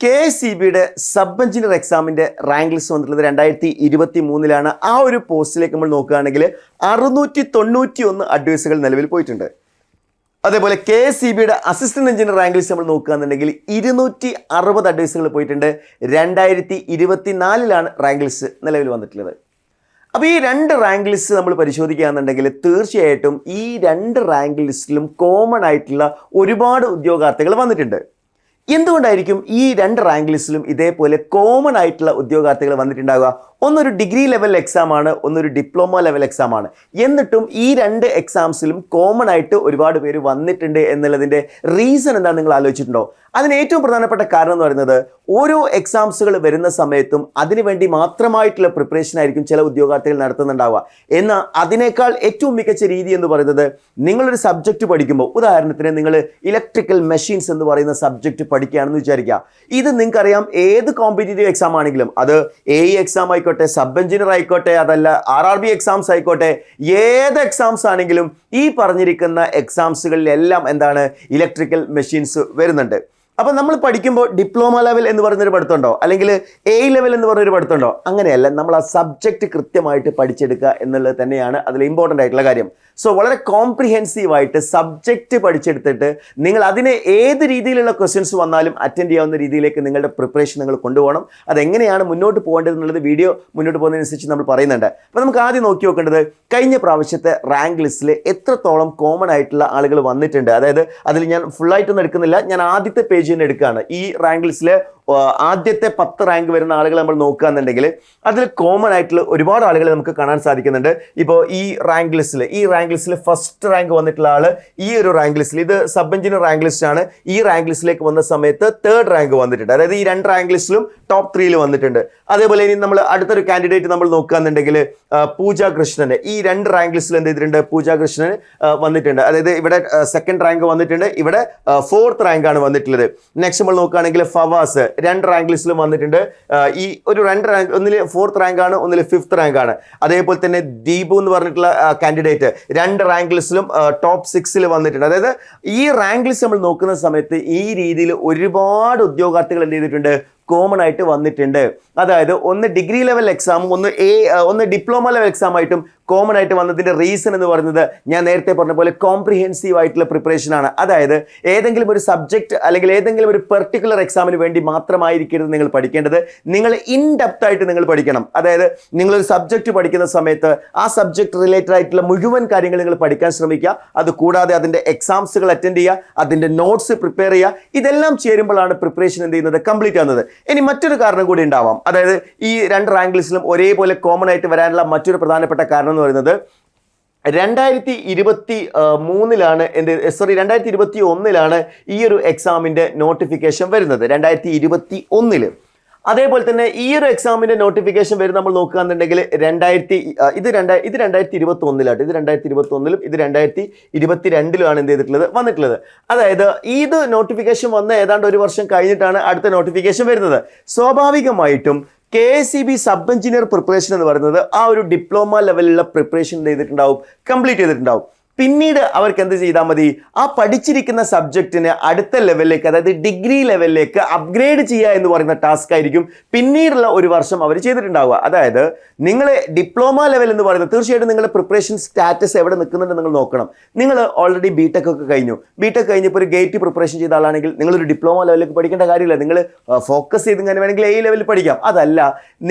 KSEBയുടെ sub engineer എക്സാമിൻ്റെ rank list വന്നിട്ടുള്ളത് 2023 ആ ഒരു പോസ്റ്റിലേക്ക് നമ്മൾ നോക്കുകയാണെങ്കിൽ 691 അഡ്വൈസുകൾ നിലവിൽ പോയിട്ടുണ്ട്. അതേപോലെ KSEBയുടെ അസിസ്റ്റന്റ് എഞ്ചിനീയർ റാങ്ക് ലിസ്റ്റ് നമ്മൾ നോക്കുകയാണെന്നുണ്ടെങ്കിൽ 260 അഡ്വൈസുകൾ പോയിട്ടുണ്ട്. 2024 റാങ്ക് ലിസ്റ്റ് നിലവിൽ വന്നിട്ടുള്ളത്. അപ്പോൾ ഈ രണ്ട് റാങ്ക് ലിസ്റ്റ് നമ്മൾ പരിശോധിക്കുകയാണെന്നുണ്ടെങ്കിൽ തീർച്ചയായിട്ടും ഈ രണ്ട് റാങ്ക് ലിസ്റ്റിലും കോമൺ ആയിട്ടുള്ള ഒരുപാട് ഉദ്യോഗാർത്ഥികൾ വന്നിട്ടുണ്ട്. എന്തുകൊണ്ടായിരിക്കും ഈ രണ്ട് റാങ്ക് ലിസ്റ്റിലും ഇതേപോലെ കോമൺ ആയിട്ടുള്ള ഉദ്യോഗാർത്ഥികൾ വന്നിട്ടുണ്ടാവുക? ഒന്നൊരു ഡിഗ്രി ലെവൽ എക്സാം ആണ്, ഒന്നൊരു ഡിപ്ലോമ ലെവൽ എക്സാം ആണ്. എന്നിട്ടും ഈ രണ്ട് എക്സാംസിലും കോമൺ ആയിട്ട് ഒരുപാട് പേര് വന്നിട്ടുണ്ട് എന്നുള്ളതിൻ്റെ റീസൺ എന്താ നിങ്ങൾ ആലോചിച്ചിട്ടുണ്ടോ? അതിന് ഏറ്റവും പ്രധാനപ്പെട്ട കാരണം എന്ന് പറയുന്നത് ഓരോ എക്സാംസുകൾ വരുന്ന സമയത്തും അതിനുവേണ്ടി മാത്രമായിട്ടുള്ള പ്രിപ്പറേഷൻ ആയിരിക്കും ചില ഉദ്യോഗാർത്ഥികൾ നടത്തുന്നുണ്ടാവുക. എന്നാൽ അതിനേക്കാൾ ഏറ്റവും മികച്ച രീതി എന്ന് പറയുന്നത് നിങ്ങളൊരു സബ്ജക്റ്റ് പഠിക്കുമ്പോൾ, ഉദാഹരണത്തിന് നിങ്ങൾ ഇലക്ട്രിക്കൽ മെഷീൻസ് എന്ന് പറയുന്ന സബ്ജക്റ്റ് പഠിക്കുകയാണെന്ന് വിചാരിക്കുക. ഇത് നിങ്ങൾക്കറിയാം, ഏത് കോമ്പറ്റേറ്റീവ് എക്സാം ആണെങ്കിലും, അത് AE എക്സാം ആയിക്കോട്ടെ, സബ് എഞ്ചിനീയർ ആയിക്കോട്ടെ, അതല്ല RRB എക്സാംസ് ആയിക്കോട്ടെ, ഏത് എക്സാംസ് ആണെങ്കിലും ഈ പറഞ്ഞിരിക്കുന്ന എക്സാംസുകളിലെല്ലാം എന്താണ്, ഇലക്ട്രിക്കൽ മെഷീൻസ് വരുന്നുണ്ട്. അപ്പോൾ നമ്മൾ പഠിക്കുമ്പോൾ ഡിപ്ലോമ ലെവൽ എന്ന് പറയുന്നൊരു പഠിത്തമുണ്ടോ, അല്ലെങ്കിൽ AE ലെവൽ എന്ന് പറയുന്നൊരു പഠിത്തമുണ്ടോ? അങ്ങനെയല്ല, നമ്മൾ ആ സബ്ജക്റ്റ് കൃത്യമായിട്ട് പഠിച്ചെടുക്കുക എന്നുള്ളത് തന്നെയാണ് അതിൽ ഇമ്പോർട്ടൻ്റ് ആയിട്ടുള്ള കാര്യം. സോ വളരെ കോംപ്രിഹെൻസീവായിട്ട് സബ്ജക്റ്റ് പഠിച്ചെടുത്തിട്ട് നിങ്ങൾ അതിനെ ഏത് രീതിയിലുള്ള ക്വസ്റ്റ്യൻസ് വന്നാലും അറ്റൻഡ് ചെയ്യാവുന്ന രീതിയിലേക്ക് നിങ്ങളുടെ പ്രിപ്പറേഷൻ നിങ്ങൾ കൊണ്ടുപോകണം. അതെങ്ങനെയാണ് മുന്നോട്ട് പോകേണ്ടത് എന്നുള്ളത് വീഡിയോ മുന്നോട്ട് പോകുന്നതിനനുസരിച്ച് നമ്മൾ പറയുന്നുണ്ട്. അപ്പോൾ നമുക്ക് ആദ്യം നോക്കി നോക്കേണ്ടത് കഴിഞ്ഞ പ്രാവശ്യത്തെ റാങ്ക് ലിസ്റ്റിൽ എത്രത്തോളം കോമൺ ആയിട്ടുള്ള ആളുകൾ വന്നിട്ടുണ്ട്. അതായത് അതിൽ ഞാൻ ഫുള്ളായിട്ടൊന്നും എടുക്കുന്നില്ല, ഞാൻ ആദ്യത്തെ പേജിൽ നിന്ന് എടുക്കുകയാണ്. ഈ റാങ്ക് ലിസ്റ്റിൽ ആദ്യത്തെ 10 റാങ്ക് വരുന്ന ആളുകൾ നമ്മൾ നോക്കുകയാണെന്നുണ്ടെങ്കിൽ അതിൽ കോമൺ ആയിട്ടുള്ള ഒരുപാട് ആളുകൾ നമുക്ക് കാണാൻ സാധിക്കുന്നുണ്ട്. ഇപ്പോൾ ഈ റാങ്ക് ലിസ്റ്റിൽ ഫസ്റ്റ് റാങ്ക് വന്നിട്ടുള്ള ആൾ ഈ ഒരു റാങ്ക് ലിസ്റ്റിൽ, ഇത് സബ് എഞ്ചിനീയർ റാങ്ക് ലിസ്റ്റ് ആണ്, ഈ റാങ്ക് ലിസ്റ്റിലേക്ക് വന്ന സമയത്ത് 3rd റാങ്ക് വന്നിട്ടുണ്ട്. അതായത് ഈ രണ്ട് റാങ്ക് ലിസ്റ്റിലും ടോപ്പ് 3 വന്നിട്ടുണ്ട്. അതേപോലെ ഇനി നമ്മൾ അടുത്തൊരു കാൻഡിഡേറ്റ് നമ്മൾ നോക്കുകയാണെന്നുണ്ടെങ്കിൽ പൂജ കൃഷ്ണന് ഈ രണ്ട് റാങ്ക് ലിസ്റ്റിൽ എന്ത് ചെയ്തിട്ടുണ്ട്, പൂജ കൃഷ്ണന് വന്നിട്ടുണ്ട്. അതായത് ഇവിടെ 2nd റാങ്ക് വന്നിട്ടുണ്ട്, ഇവിടെ 4th റാങ്ക് ആണ് വന്നിട്ടുള്ളത്. നെക്സ്റ്റ് നമ്മൾ നോക്കുകയാണെങ്കിൽ ഫവാസ് 2 റാങ്ക് ലിസ്റ്റിലും വന്നിട്ടുണ്ട്. ഈ ഒരു 2 റാങ്ക്, ഒന്നിൽ 4th റാങ്ക് ആണ്, ഒന്നിൽ 5th റാങ്ക് ആണ്. അതേപോലെ തന്നെ ദീപു എന്ന് പറഞ്ഞിട്ടുള്ള കാൻഡിഡേറ്റ് 2 റാങ്ക് ലിസ്റ്റിലും ടോപ്പ് 6 വന്നിട്ടുണ്ട്. അതായത് ഈ റാങ്ക് ലിസ്റ്റ് നമ്മൾ നോക്കുന്ന സമയത്ത് ഈ രീതിയിൽ ഒരുപാട് ഉദ്യോഗാർത്ഥികൾ എന്ത് ചെയ്തിട്ടുണ്ട്, കോമൺ ആയിട്ട് വന്നിട്ടുണ്ട്. അതായത് ഒന്ന് ഡിഗ്രി ലെവൽ എക്സാമും ഒന്ന് ഡിപ്ലോമ ലെവൽ എക്സാം ആയിട്ടും കോമൺ ആയിട്ട് വന്നതിൻ്റെ റീസൺ എന്ന് പറയുന്നത് ഞാൻ നേരത്തെ പറഞ്ഞ പോലെ കോംപ്രിഹെൻസീവ് ആയിട്ടുള്ള പ്രിപ്പറേഷൻ ആണ്. അതായത് ഏതെങ്കിലും ഒരു സബ്ജക്റ്റ് അല്ലെങ്കിൽ ഏതെങ്കിലും ഒരു പെർട്ടിക്കുലർ എക്സാമിന് വേണ്ടി മാത്രമായിരിക്കരുത് നിങ്ങൾ പഠിക്കേണ്ടത്, നിങ്ങൾ ഇൻ ഡെപ്ത് ആയിട്ട് നിങ്ങൾ പഠിക്കണം. അതായത് നിങ്ങളൊരു സബ്ജക്റ്റ് പഠിക്കുന്ന സമയത്ത് ആ സബ്ജക്റ്റ് റിലേറ്റഡ് ആയിട്ടുള്ള മുഴുവൻ കാര്യങ്ങൾ നിങ്ങൾ പഠിക്കാൻ ശ്രമിക്കുക. അതുകൂടാതെ അതിൻ്റെ എക്സാംസുകൾ അറ്റൻഡ് ചെയ്യുക, അതിൻ്റെ നോട്ട്സ് പ്രിപ്പയർ ചെയ്യുക. ഇതെല്ലാം ചേരുമ്പോഴാണ് പ്രിപ്പറേഷൻ എന്ത് ചെയ്യുന്നത്, കംപ്ലീറ്റ് ആവുന്നത്. ഇനി മറ്റൊരു കാരണം കൂടി ഉണ്ടാവാം. അതായത് ഈ രണ്ട് റാങ്ക് ലിസ്റ്റിലും ഒരേപോലെ കോമൺ ആയിട്ട് വരാനുള്ള മറ്റൊരു പ്രധാനപ്പെട്ട കാരണം എന്ന് പറയുന്നത് 2021 ഈ ഒരു എക്സാമിൻ്റെ നോട്ടിഫിക്കേഷൻ വരുന്നത്, 2021. അതേപോലെ തന്നെ ഈ ഒരു എക്സാമിൻ്റെ നോട്ടിഫിക്കേഷൻ വരും നമ്മൾ നോക്കുകയാണെന്നുണ്ടെങ്കിൽ ഇത് 2021 ഇത് 2021 ഇത് 2022 എന്ത് ചെയ്തിട്ടുള്ളത്, വന്നിട്ടുള്ളത്. അതായത് ഇത് നോട്ടിഫിക്കേഷൻ വന്ന് ഏതാണ്ട് ഒരു വർഷം കഴിഞ്ഞിട്ടാണ് അടുത്ത നോട്ടിഫിക്കേഷൻ വരുന്നത്. സ്വാഭാവികമായിട്ടും KSEB സബ് എഞ്ചിനീയർ പ്രിപ്പറേഷൻ എന്ന് പറയുന്നത് ആ ഒരു ഡിപ്ലോമ ലെവലിലുള്ള പ്രിപ്പറേഷൻ ചെയ്തിട്ടുണ്ടാവും, കംപ്ലീറ്റ് ചെയ്തിട്ടുണ്ടാവും. പിന്നീട് അവർക്ക് എന്ത് ചെയ്താൽ മതി, ആ പഠിച്ചിരിക്കുന്ന സബ്ജക്റ്റിനെ അടുത്ത ലെവലിലേക്ക്, അതായത് ഡിഗ്രി ലെവലിലേക്ക് അപ്ഗ്രേഡ് ചെയ്യുക എന്ന് പറയുന്ന ടാസ്ക് ആയിരിക്കും പിന്നീടുള്ള ഒരു വർഷം അവർ ചെയ്തിട്ടുണ്ടാവുക. അതായത് നിങ്ങൾ ഡിപ്ലോമ ലെവൽ എന്ന് പറയുന്നത് തീർച്ചയായിട്ടും നിങ്ങളുടെ പ്രിപ്പറേഷൻ സ്റ്റാറ്റസ് എവിടെ നിൽക്കുന്നുണ്ട് നിങ്ങൾ നോക്കണം. നിങ്ങൾ ഓൾറെഡി BTech ഒക്കെ കഴിഞ്ഞു, BTech കഴിഞ്ഞപ്പോൾ ഒരു ഗേറ്റ് പ്രിപ്പറേഷൻ ചെയ്ത ആളാണെങ്കിൽ നിങ്ങളൊരു ഡിപ്ലോമ ലെവലിലേക്ക് പഠിക്കേണ്ട കാര്യമില്ല. നിങ്ങൾ ഫോക്കസ് ചെയ്ത് ഇങ്ങനെ വേണമെങ്കിൽ AE ലെവലിൽ പഠിക്കാം. അതല്ല,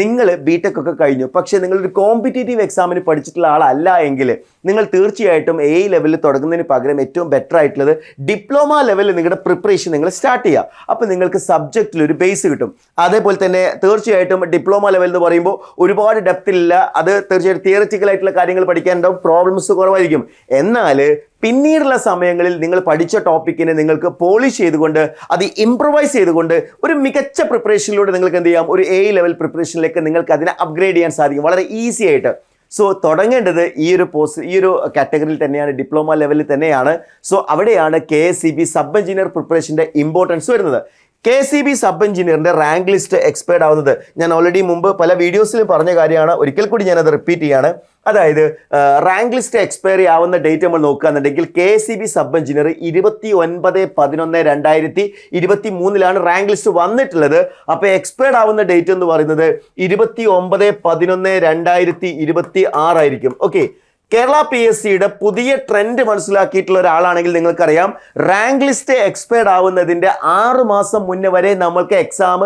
നിങ്ങൾ BTech ഒക്കെ കഴിഞ്ഞു, പക്ഷേ നിങ്ങളൊരു കോമ്പറ്റേറ്റീവ് എക്സാമിന് പഠിച്ചിട്ടുള്ള ആളല്ല എങ്കിൽ നിങ്ങൾ തീർച്ചയായിട്ടും AE ലെവലിൽ തുടങ്ങുന്നതിന് പകരം ഏറ്റവും ബെറ്റർ ആയിട്ടുള്ളത് ഡിപ്ലോമ ലെവലിൽ നിങ്ങളുടെ പ്രിപ്പറേഷൻ നിങ്ങൾ സ്റ്റാർട്ട് ചെയ്യുക. അപ്പോൾ നിങ്ങൾക്ക് സബ്ജക്റ്റിൽ ഒരു ബേസ് കിട്ടും. അതേപോലെ തന്നെ തീർച്ചയായിട്ടും ഡിപ്ലോമ ലെവൽ എന്ന് പറയുമ്പോൾ ഒരുപാട് ഡെപ്തിലില്ല, അത് തീർച്ചയായിട്ടും തിയററ്റിക്കൽ ആയിട്ടുള്ള കാര്യങ്ങൾ പഠിക്കാനുണ്ടാവും, പ്രോബ്ലംസ് കുറവായിരിക്കും. എന്നാൽ പിന്നീടുള്ള സമയങ്ങളിൽ നിങ്ങൾ പഠിച്ച ടോപ്പിക്കിനെ നിങ്ങൾക്ക് പോളിഷ് ചെയ്തുകൊണ്ട് അത് ഇംപ്രവൈസ് ചെയ്തുകൊണ്ട് ഒരു മികച്ച പ്രിപ്പറേഷനിലൂടെ നിങ്ങൾക്ക് എന്ത് ചെയ്യാം, ഒരു AE ലെവൽ പ്രിപ്പറേഷനിലേക്ക് നിങ്ങൾക്ക് അതിനെ അപ്ഗ്രേഡ് ചെയ്യാൻ സാധിക്കും വളരെ ഈസി ആയിട്ട്. സോ തുടങ്ങേണ്ടത് ഈ ഒരു കാറ്റഗറിയിൽ തന്നെയാണ്, ഡിപ്ലോമ ലെവലിൽ തന്നെയാണ്. സോ അവിടെയാണ് KSEB സബ് എഞ്ചിനീയർ പ്രിപ്പറേഷൻ്റെ ഇമ്പോർട്ടൻസ് വരുന്നത്. KCB സബ് എഞ്ചിനീയറിന്റെ റാങ്ക് ലിസ്റ്റ് എക്സ്പയർഡ് ആവുന്നത് ഞാൻ ഓൾറെഡി മുമ്പ് പല വീഡിയോസിലും പറഞ്ഞ കാര്യമാണ്, ഒരിക്കൽ കൂടി ഞാനത് റിപ്പീറ്റ് ചെയ്യാണ്. അതായത് റാങ്ക് ലിസ്റ്റ് എക്സ്പയർ ആവുന്ന ഡേറ്റ് നമ്മൾ നോക്കുകയാണെന്നുണ്ടെങ്കിൽ KCB sub engineer 29/11/2023 rank list വന്നിട്ടുള്ളത്. അപ്പോൾ എക്സ്പയർഡ് ആവുന്ന ഡേറ്റ് എന്ന് പറയുന്നത് 29/11/2026 ആയിരിക്കും. ഓക്കെ, കേരള PSCയുടെ പുതിയ ട്രെൻഡ് മനസ്സിലാക്കിയിട്ടുള്ള ഒരാളാണെങ്കിൽ നിങ്ങൾക്കറിയാം, റാങ്ക് ലിസ്റ്റ് എക്സ്പയർഡ് ആവുന്നതിൻ്റെ 6 മാസം മുന്നേ വരെ നമ്മൾക്ക് എക്സാം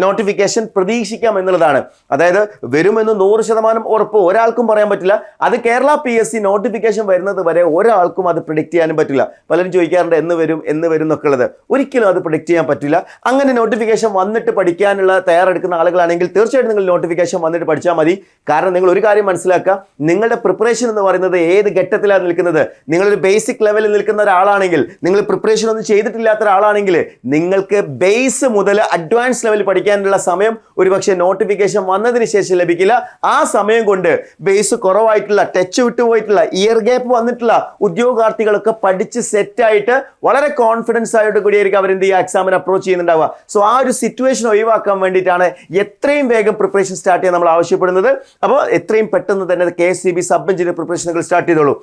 നോട്ടിഫിക്കേഷൻ പ്രതീക്ഷിക്കാം എന്നുള്ളതാണ്. അതായത് വരുമെന്ന് 100% ഉറപ്പ് ഒരാൾക്കും പറയാൻ പറ്റില്ല. അത് കേരള PSC നോട്ടിഫിക്കേഷൻ വരുന്നത് വരെ ഒരാൾക്കും അത് പ്രിഡിക്റ്റ് ചെയ്യാനും പറ്റില്ല. പലരും ചോദിക്കാറുണ്ട് എന്ന് വരും എന്നൊക്കെ ഉള്ളത്. ഒരിക്കലും അത് പ്രിഡിക്റ്റ് ചെയ്യാൻ പറ്റില്ല. അങ്ങനെ നോട്ടിഫിക്കേഷൻ വന്നിട്ട് പഠിക്കാനുള്ള തയ്യാറെടുക്കുന്ന ആളുകളാണെങ്കിൽ തീർച്ചയായിട്ടും നിങ്ങൾ നോട്ടിഫിക്കേഷൻ വന്നിട്ട് പഠിച്ചാൽ മതി. കാരണം നിങ്ങൾ ഒരു കാര്യം മനസ്സിലാക്കുക, നിങ്ങളുടെ പ്രിപ്പറേഷൻ എന്ന് പറയുന്നത് ഏത് ഘട്ടത്തിലാണ് നിൽക്കുന്നത്. നിങ്ങളൊരു ബേസിക് ലെവലിൽ നിൽക്കുന്ന ഒരാളാണെങ്കിൽ, നിങ്ങൾ പ്രിപ്പറേഷൻ ഒന്നും ചെയ്തിട്ടില്ലാത്ത ഒരാളാണെങ്കിൽ, നിങ്ങൾക്ക് ബേസ് മുതൽ അഡ്വാൻസ് ലെവൽ പഠിക്കാനുള്ള സമയം ഒരുപക്ഷെ നോട്ടിഫിക്കേഷൻ വന്നതിന് ശേഷം ലഭിക്കില്ല. ആ സമയം കൊണ്ട് ബേസ് കുറവായിട്ടുള്ള, ടച്ച് വിട്ടുപോയിട്ടുള്ള, ഇയർ ഗ്യാപ്പ് വന്നിട്ടുള്ള ഉദ്യോഗാർത്ഥികളൊക്കെ പഠിച്ച് സെറ്റായിട്ട് വളരെ കോൺഫിഡൻസ് ആയിട്ട് കൂടിയായിരിക്കും അവരെന്ത് ചെയ്യുക, എക്സാമിന് അപ്രോച്ച് ചെയ്യുന്നുണ്ടാവുക. സോ ആ ഒരു സിറ്റുവേഷൻ ഒഴിവാക്കാൻ വേണ്ടിയിട്ടാണ് എത്രയും വേഗം പ്രിപ്പറേഷൻ സ്റ്റാർട്ട് ചെയ്യാൻ നമ്മൾ ആവശ്യപ്പെടുന്നത്. അപ്പോൾ എത്രയും പെട്ടെന്ന് തന്നെ KCB sub engineer preparation start ചെയ്തോളൂ.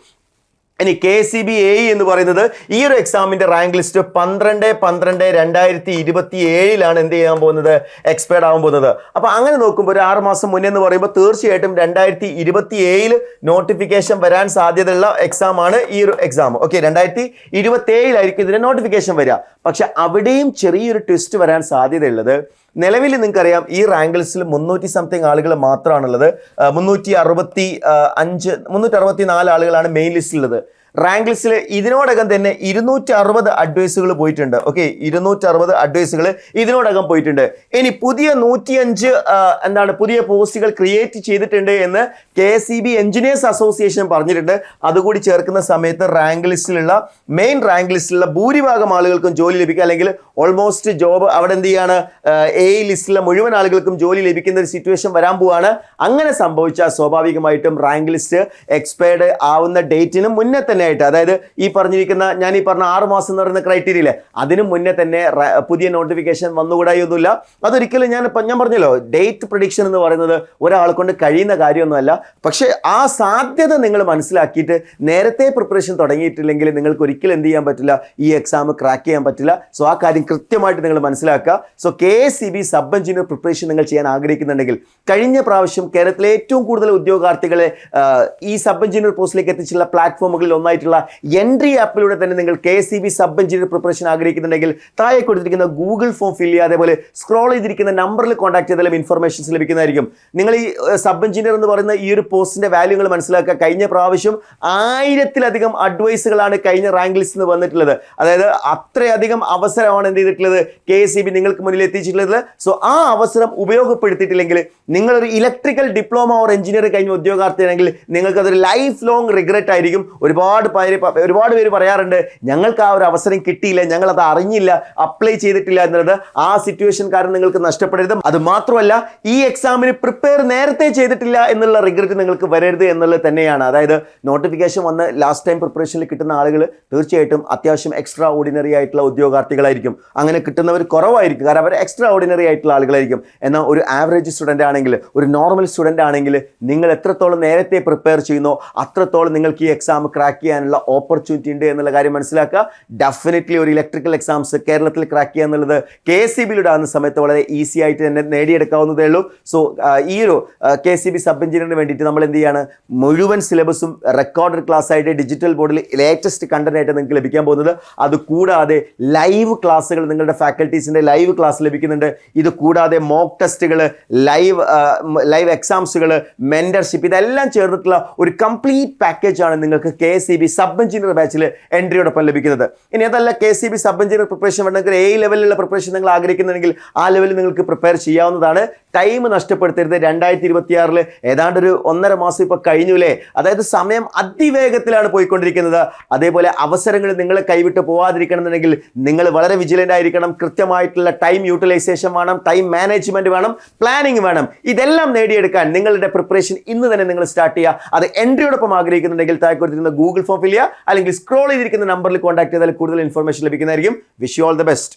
ഇനി KCB AE എന്ന് പറയുന്നത് ഈ ഒരു എക്സാമിന്റെ റാങ്ക് ലിസ്റ്റ് 12/12/2027 എന്ത് ചെയ്യാൻ പോകുന്നത്, എക്സ്പയർഡ് ആവാൻ പോകുന്നത്. അപ്പോൾ അങ്ങനെ നോക്കുമ്പോൾ ഒരു 6 മാസം മുന്നേ എന്ന് പറയുമ്പോൾ തീർച്ചയായിട്ടും 2027 നോട്ടിഫിക്കേഷൻ വരാൻ സാധ്യതയുള്ള എക്സാം ആണ് ഈ ഒരു എക്സാം. ഓക്കെ, 2027 ഇതിന്റെ നോട്ടിഫിക്കേഷൻ വരിക. പക്ഷെ അവിടെയും ചെറിയൊരു ട്വിസ്റ്റ് വരാൻ സാധ്യതയുള്ളത്, നിലവിൽ നിങ്ങൾക്കറിയാം ഈ റാങ്ക് ലിസ്റ്റിൽ 300 സംതിങ് ആളുകൾ മാത്രമാണുള്ളത്. 364 ആളുകളാണ് മെയിൻ ലിസ്റ്റിലുള്ളത്. റാങ്ക് ലിസ്റ്റിൽ ഇതിനോടകം തന്നെ 260 അഡ്വൈസുകൾ പോയിട്ടുണ്ട്. ഓക്കെ, 260 അഡ്വൈസുകൾ ഇതിനോടകം പോയിട്ടുണ്ട്. ഇനി പുതിയ 105 പുതിയ പോസ്റ്റുകൾ ക്രിയേറ്റ് ചെയ്തിട്ടുണ്ട് എന്ന് KCB എഞ്ചിനീയേഴ്സ് അസോസിയേഷൻ പറഞ്ഞിട്ടുണ്ട്. അതുകൂടി ചേർക്കുന്ന സമയത്ത് മെയിൻ റാങ്ക് ലിസ്റ്റിലുള്ള ഭൂരിഭാഗം ആളുകൾക്കും ജോലി ലഭിക്കുക, അല്ലെങ്കിൽ ഓൾമോസ്റ്റ് ജോബ് അവിടെ എന്ത് ചെയ്യാണ്, AE ലിസ്റ്റിലെ മുഴുവൻ ആളുകൾക്കും ജോലി ലഭിക്കുന്ന ഒരു സിറ്റുവേഷൻ വരാൻ പോവാണ്. അങ്ങനെ സംഭവിച്ചാൽ സ്വാഭാവികമായിട്ടും റാങ്ക് ലിസ്റ്റ് എക്സ്പയർഡ് ആവുന്ന ഡേറ്റിന് മുന്നേ തന്നെ ആയിട്ട്, അതായത് ഈ പറഞ്ഞ 6 മാസം എന്ന് പറയുന്ന ക്രൈറ്റീരിയയിലെ അതിനു മുന്നേ തന്നെ പുതിയ നോട്ടിഫിക്കേഷൻ വന്നുകൂടായൊന്നുമില്ല. അതൊരിക്കലും ഞാൻ പറഞ്ഞല്ലോ, ഡേറ്റ് പ്രഡിക്ഷൻ എന്ന് പറയുന്നത് ഒരാളെ കൊണ്ട് കഴിയുന്ന കാര്യമൊന്നുമല്ല. പക്ഷേ ആ സാധ്യത നിങ്ങൾ മനസ്സിലാക്കിയിട്ട് നേരത്തെ പ്രിപ്പറേഷൻ തുടങ്ങിയിട്ടില്ലെങ്കിൽ നിങ്ങൾക്ക് ഒരിക്കലും എന്ത് ചെയ്യാൻ പറ്റില്ല, ഈ എക്സാം ക്രാക്ക് ചെയ്യാൻ പറ്റില്ല. സോ ആ കാര്യം കൃത്യമായിട്ട് നിങ്ങൾ മനസ്സിലാക്കുക. So KCB sub engineer preparation നിങ്ങൾ ചെയ്യാൻ ആഗ്രഹിക്കുന്നുണ്ടെങ്കിൽ, കഴിഞ്ഞ പ്രാവശ്യം കേരളത്തിലെ ഏറ്റവും കൂടുതൽ ഉദ്യോഗാർത്ഥികളെ ഈ സബ് എഞ്ചിനീയർ പോസ്റ്റിലേക്ക് എത്തിച്ചുള്ള പ്ലാറ്റ്ഫോമുകളിൽ ഒന്നായിട്ടുള്ള എൻട്രി ആപ്പിലൂടെ തന്നെ നിങ്ങൾ KCB സബ് എഞ്ചിനീയർ പ്രിപ്പറേഷൻ ആഗ്രഹിക്കുന്നുണ്ടെങ്കിൽ താഴെ കൊടുത്തിരിക്കുന്ന ഗൂഗിൾ ഫോം ഫിൽ ചെയ്യുക, അതേപോലെ സ്ക്രോൾ ചെയ്തിരിക്കുന്ന നമ്പറിൽ കോൺടാക്ട് ചെയ്താലും ഇൻഫർമേഷൻസ് ലഭിക്കുന്നതായിരിക്കും. നിങ്ങൾ ഈ സബ് എഞ്ചിനീയർ എന്ന് പറയുന്ന ഈ ഒരു പോസ്റ്റിന്റെ വാല്യൂകൾ മനസ്സിലാക്കുക. കഴിഞ്ഞ പ്രാവശ്യം 1000-ലധികം അഡ്വൈസുകളാണ് കഴിഞ്ഞ റാങ്ക് ലിസ്റ്റിൽ നിന്ന് വന്നിട്ടുള്ളത്. അതായത് അത്രയധികം അവസരമാണ് എന്ത് ചെയ്തിട്ടുള്ളത്, KCB നിങ്ങൾക്ക് മുന്നിൽ എത്തിച്ചിട്ടുള്ളത്. സോ ആ അവസരം ഉപയോഗപ്പെടുത്തിയിട്ടില്ലെങ്കിൽ, നിങ്ങളൊരു ഇലക്ട്രിക്കൽ ഡിപ്ലോമ ഓർ എഞ്ചിനീയർ കഴിഞ്ഞ ഉദ്യോഗാർത്ഥിയാണെങ്കിൽ നിങ്ങൾക്കതൊരു ലൈഫ് ലോങ് റിഗ്രറ്റ് ആയിരിക്കും. ഒരുപാട് പേര് പറയാറുണ്ട്, ഞങ്ങൾക്ക് ആ ഒരു അവസരം കിട്ടിയില്ല, ഞങ്ങൾ അത് അറിഞ്ഞില്ല, അപ്ലൈ ചെയ്തിട്ടില്ല എന്നുള്ളത്. ആ സിറ്റുവേഷൻ കാരണം നിങ്ങൾക്ക് നഷ്ടപ്പെടരുത്. അത് മാത്രമല്ല, ഈ എക്സാമിന് പ്രിപ്പയർ നേരത്തെ ചെയ്തിട്ടില്ല എന്നുള്ള റിഗ്രറ്റ് നിങ്ങൾക്ക് വരരുത് എന്നുള്ളത് തന്നെയാണ്. അതായത് നോട്ടിഫിക്കേഷൻ വന്ന് ലാസ്റ്റ് ടൈം പ്രിപ്പറേഷനിൽ കിട്ടുന്ന ആളുകൾ തീർച്ചയായിട്ടും അത്യാവശ്യം എക്സ്ട്രാ ഓർഡിനറി ആയിട്ടുള്ള ഉദ്യോഗാർത്ഥികളായിരിക്കും. അങ്ങനെ കിട്ടുന്നവർ കുറവായിരിക്കും, കാരണം അവർ എക്സ്ട്രാ ഓർഡിനറി ആയിട്ടുള്ള ആളുകളായിരിക്കും. എന്നാൽ ഒരു ആവറേജ് സ്റ്റുഡൻ്റ് ആണെങ്കിൽ, ഒരു നോർമൽ സ്റ്റുഡൻ്റ് ആണെങ്കിൽ, നിങ്ങൾ എത്രത്തോളം നേരത്തെ പ്രിപ്പയർ ചെയ്യുന്നോ അത്രത്തോളം നിങ്ങൾക്ക് ഈ എക്സാം ക്രാക്ക് ചെയ്യാനുള്ള ഓപ്പർച്യൂണിറ്റി ഉണ്ട് എന്നുള്ള കാര്യം മനസ്സിലാക്കുക. ഡെഫിനറ്റ്ലി ഒരു ഇലക്ട്രിക്കൽ എക്സാംസ് കേരളത്തിൽ ക്രാക്ക് ചെയ്യുക എന്നുള്ളത് KCBയിലൂടെ ആകുന്ന സമയത്ത് വളരെ ഈസി ആയിട്ട് തന്നെ നേടിയെടുക്കാവുന്നതേ ഉള്ളൂ. സോ ഈ ഒരു KCB സബ് എഞ്ചിനീയറിന് വേണ്ടിയിട്ട് നമ്മൾ എന്ത് ചെയ്യാണ്, മുഴുവൻ സിലബസും റെക്കോർഡഡ് ക്ലാസ് ആയിട്ട് ഡിജിറ്റൽ ബോർഡിൽ ലേറ്റസ്റ്റ് കണ്ടന്റ് ആയിട്ട് നിങ്ങൾക്ക് ലഭിക്കാൻ പോകുന്നത്. അതുകൂടാതെ ലൈവ് ക്ലാസ്സുകൾ, നിങ്ങളുടെ ഫാക്കൽറ്റീസിൻ്റെ ലൈവ് ക്ലാസ് ലഭിക്കുന്നുണ്ട്. ഇത് കൂടാതെ മോക്ക് ടെസ്റ്റുകൾ, ലൈവ് എക്സാംസുകൾ, മെൻറ്റർഷിപ്പ്, ഇതെല്ലാം ചേർന്നിട്ടുള്ള ഒരു കംപ്ലീറ്റ് പാക്കേജ് ആണ് നിങ്ങൾക്ക് KCB സബ് എഞ്ചിനീയർ ബാച്ചിൽ എൻട്രിയോടൊപ്പം ലഭിക്കുന്നത്. ഇനി അതല്ല, KCB സബ് എഞ്ചിനീയർ പ്രിപ്പറേഷൻ വേണമെങ്കിൽ ലെവലിലുള്ള പ്രിപ്പറേഷൻ നിങ്ങൾ ആഗ്രഹിക്കുന്നുണ്ടെങ്കിൽ ആ ലെവലിൽ നിങ്ങൾക്ക് പ്രിപ്പയർ ചെയ്യാവുന്നതാണ്. ടൈം നഷ്ടപ്പെടുത്തരുത്. 2026 ഏതാണ്ട് ഒരു 1.5 മാസം ഇപ്പോൾ കഴിഞ്ഞുല്ലേ. അതായത് സമയം അതിവേഗത്തിലാണ് പോയിക്കൊണ്ടിരിക്കുന്നത്. അതേപോലെ അവസരങ്ങൾ നിങ്ങളെ കൈവിട്ട് പോവാതിരിക്കണമെന്നുണ്ടെങ്കിൽ നിങ്ങൾ വളരെ വിജിലൻ്റ് ആയിരിക്കണം. കൃത്യമായിട്ടുള്ള ടൈം യൂട്ടിലൈസേഷൻ വേണം, ടൈം മാനേജ്മെന്റ് വേണം, പ്ലാനിങ് വേണം. ഇതെല്ലാം നേടിയെടുക്കാൻ നിങ്ങളുടെ പ്രിപ്പറേഷൻ ഇന്ന് തന്നെ നിങ്ങൾ സ്റ്റാർട്ട് ചെയ്യുക. അത് എൻട്രിയോടൊപ്പം ആഗ്രഹിക്കുന്നുണ്ടെങ്കിൽ താഴെ കൊടുത്തിരിക്കുന്ന ഗൂഗിൾ ഫോം ഫിൽ ചെയ്യുക, അല്ലെങ്കിൽ സ്ക്രോൾ ചെയ്തിരിക്കുന്ന നമ്പറിൽ കോൺടാക്ട് ചെയ്താൽ കൂടുതൽ ഇൻഫർമേഷൻ ലഭിക്കുന്നതായിരിക്കും. Wish you all the best.